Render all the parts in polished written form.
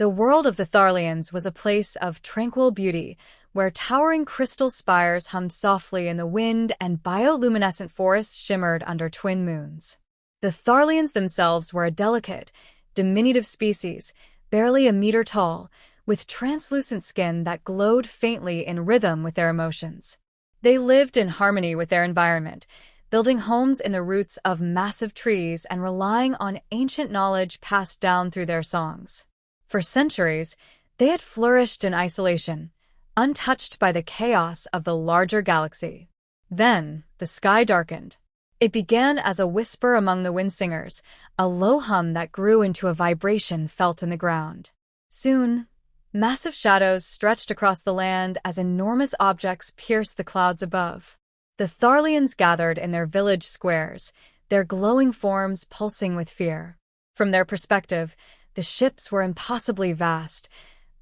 The world of the Tharlians was a place of tranquil beauty, where towering crystal spires hummed softly in the wind and bioluminescent forests shimmered under twin moons. The Tharlians themselves were a delicate, diminutive species, barely a meter tall, with translucent skin that glowed faintly in rhythm with their emotions. They lived in harmony with their environment, building homes in the roots of massive trees and relying on ancient knowledge passed down through their songs. For centuries, they had flourished in isolation, untouched by the chaos of the larger galaxy. Then, the sky darkened. It began as a whisper among the windsingers, a low hum that grew into a vibration felt in the ground. Soon, massive shadows stretched across the land as enormous objects pierced the clouds above. The Tharlians gathered in their village squares, their glowing forms pulsing with fear. From their perspective, the ships were impossibly vast,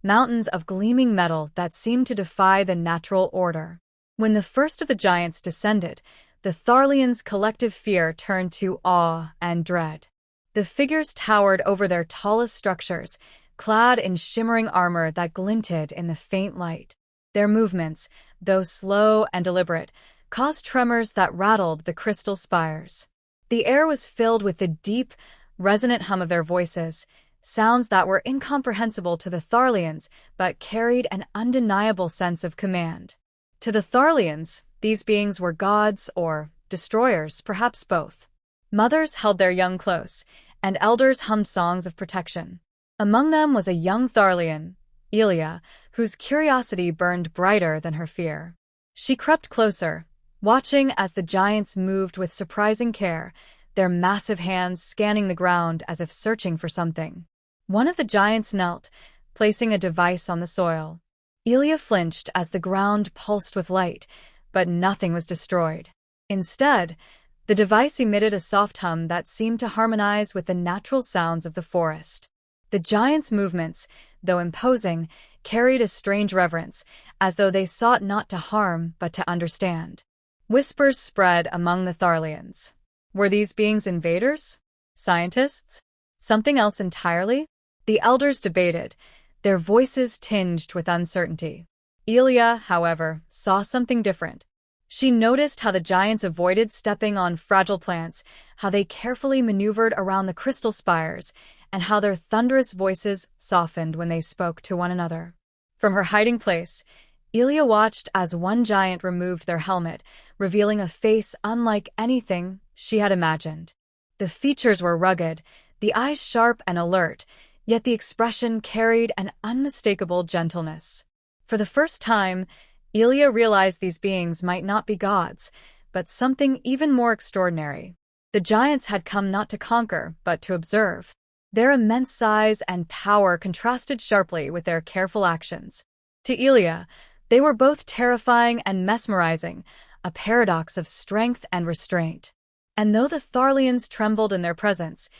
mountains of gleaming metal that seemed to defy the natural order. When the first of the giants descended, the Tharlians' collective fear turned to awe and dread. The figures towered over their tallest structures, clad in shimmering armor that glinted in the faint light. Their movements, though slow and deliberate, caused tremors that rattled the crystal spires. The air was filled with the deep, resonant hum of their voices, sounds that were incomprehensible to the Tharlians but carried an undeniable sense of command. To the Tharlians, these beings were gods or destroyers, perhaps both. Mothers held their young close, and elders hummed songs of protection. Among them was a young Tharlian, Elya, whose curiosity burned brighter than her fear. She crept closer, watching as the giants moved with surprising care, their massive hands scanning the ground as if searching for something. One of the giants knelt, placing a device on the soil. Elya flinched as the ground pulsed with light, but nothing was destroyed. Instead, the device emitted a soft hum that seemed to harmonize with the natural sounds of the forest. The giants' movements, though imposing, carried a strange reverence, as though they sought not to harm but to understand. Whispers spread among the Tharlians. Were these beings invaders? Scientists? Something else entirely? The elders debated, their voices tinged with uncertainty. Elya, however, saw something different. She noticed how the giants avoided stepping on fragile plants, how they carefully maneuvered around the crystal spires, and how their thunderous voices softened when they spoke to one another. From her hiding place, Elya watched as one giant removed their helmet, revealing a face unlike anything she had imagined. The features were rugged, the eyes sharp and alert, yet the expression carried an unmistakable gentleness. For the first time, Elya realized these beings might not be gods, but something even more extraordinary. The giants had come not to conquer, but to observe. Their immense size and power contrasted sharply with their careful actions. To Elya, they were both terrifying and mesmerizing, a paradox of strength and restraint. And though the Tharlians trembled in their presence,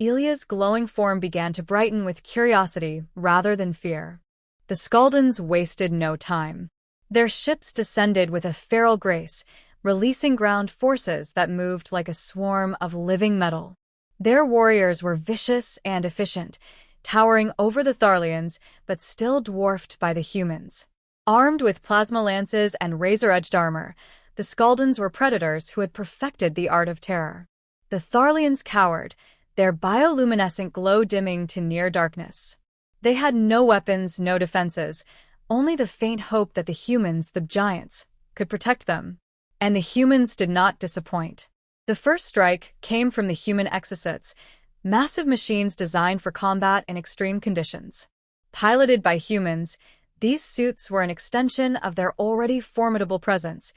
Elya's glowing form began to brighten with curiosity rather than fear. The Skaldans wasted no time. Their ships descended with a feral grace, releasing ground forces that moved like a swarm of living metal. Their warriors were vicious and efficient, towering over the Tharlians, but still dwarfed by the humans. Armed with plasma lances and razor-edged armor, the Skaldans were predators who had perfected the art of terror. The Tharlians cowered, their bioluminescent glow dimming to near darkness. They had no weapons, no defenses, only the faint hope that the humans, the giants, could protect them. And the humans did not disappoint. The first strike came from the human exosuits, massive machines designed for combat in extreme conditions. Piloted by humans, these suits were an extension of their already formidable presence,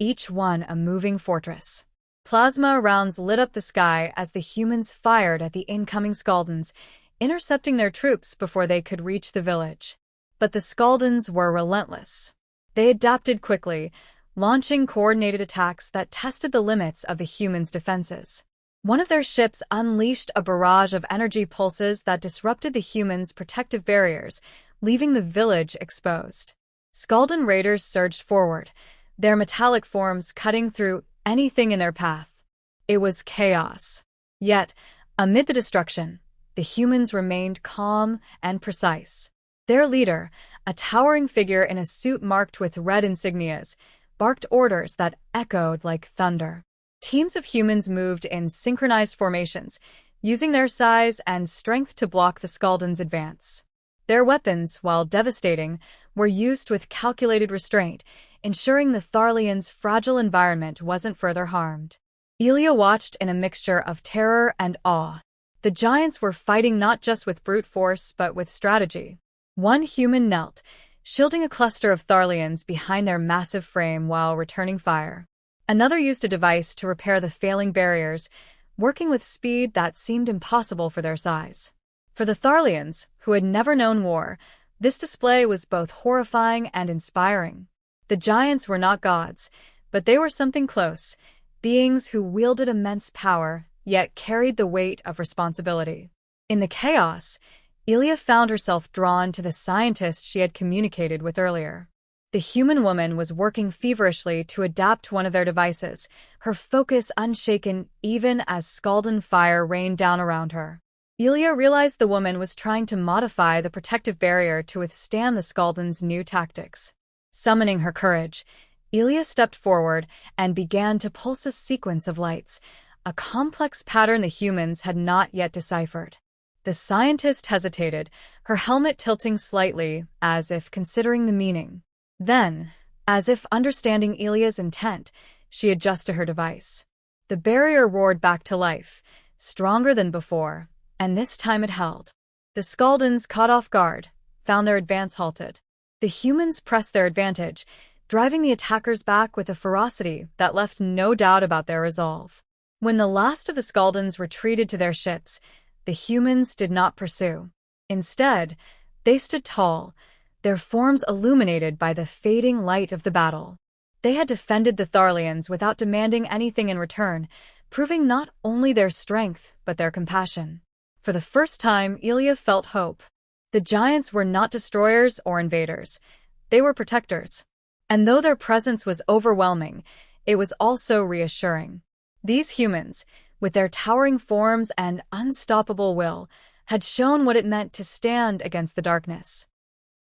each one a moving fortress. Plasma rounds lit up the sky as the humans fired at the incoming Skaldans, intercepting their troops before they could reach the village. But the Skaldans were relentless. They adapted quickly, launching coordinated attacks that tested the limits of the humans' defenses. One of their ships unleashed a barrage of energy pulses that disrupted the humans' protective barriers, leaving the village exposed. Skaldan raiders surged forward, their metallic forms cutting through anything in their path. It was chaos. Yet, amid the destruction, The humans remained calm and precise. Their leader, a towering figure in a suit marked with red insignias, barked orders that echoed like thunder. Teams of humans moved in synchronized formations, using their size and strength to block the Skaldans' advance. Their weapons, while devastating, were used with calculated restraint, ensuring the Tharlians' fragile environment wasn't further harmed. Elya watched in a mixture of terror and awe. The giants were fighting not just with brute force but with strategy. One human knelt, shielding a cluster of Tharlians behind their massive frame while returning fire. Another used a device to repair the failing barriers, working with speed that seemed impossible for their size. For the Tharlians, who had never known war, this display was both horrifying and inspiring. The giants were not gods, but they were something close, beings who wielded immense power, yet carried the weight of responsibility. In the chaos, Elya found herself drawn to the scientist she had communicated with earlier. The human woman was working feverishly to adapt one of their devices, her focus unshaken even as Skaldan fire rained down around her. Elya realized the woman was trying to modify the protective barrier to withstand the Skaldans' new tactics. Summoning her courage, Elya stepped forward and began to pulse a sequence of lights, a complex pattern the humans had not yet deciphered. The scientist hesitated, her helmet tilting slightly, as if considering the meaning. Then, as if understanding Elya's intent, she adjusted her device. The barrier roared back to life, stronger than before, and this time it held. The Skaldans, caught off guard, found their advance halted. The humans pressed their advantage, driving the attackers back with a ferocity that left no doubt about their resolve. When the last of the Skaldans retreated to their ships, the humans did not pursue. Instead, they stood tall, their forms illuminated by the fading light of the battle. They had defended the Tharlians without demanding anything in return, proving not only their strength but their compassion. For the first time, Elya felt hope. The giants were not destroyers or invaders. They were protectors. And though their presence was overwhelming, it was also reassuring. These humans, with their towering forms and unstoppable will, had shown what it meant to stand against the darkness.